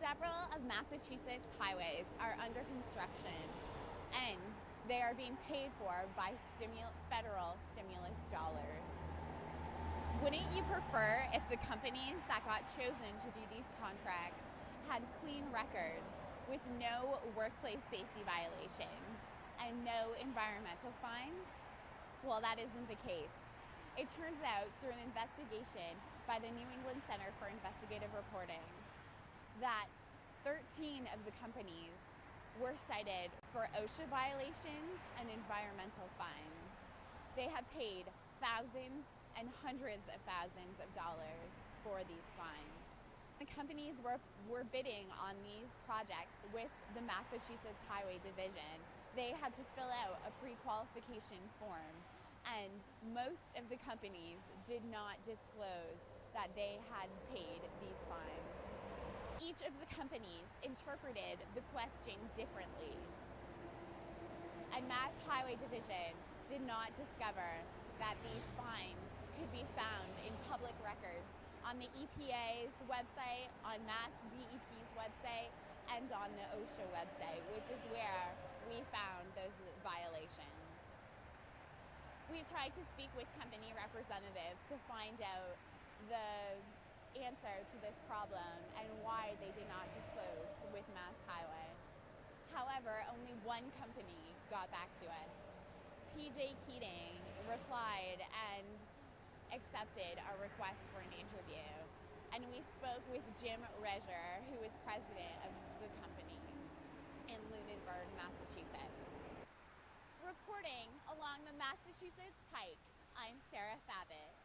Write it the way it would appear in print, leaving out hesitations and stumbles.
Several of Massachusetts highways are under construction and they are being paid for by federal stimulus dollars. Wouldn't you prefer if the companies that got chosen to do these contracts had clean records with no workplace safety violations and no environmental fines? Well, that isn't the case. It turns out through an investigation by the New England Center for Investigative Reporting that 13 of the companies were cited for OSHA violations and environmental fines. They have paid thousands and hundreds of thousands of dollars for these fines. The companies were bidding on these projects with the Massachusetts Highway Division. They had to fill out a pre-qualification form, and most of the companies did not disclose that they had paid these fines. Each of the companies interpreted the question differently, and Mass Highway Division did not discover that these fines could be found in public records on the EPA's website, on Mass DEP's website, and on the OSHA website, which is where we found those violations. We tried to speak with company representatives to find out the answer to this problem and why they did not disclose with Mass Highway. However, only one company got back to us. PJ Keating replied and accepted our request for an interview. And we spoke with Jim Reger, who is president of the company in Lunenburg, Massachusetts. Reporting along the Massachusetts Pike, I'm Sarah Fabbitt.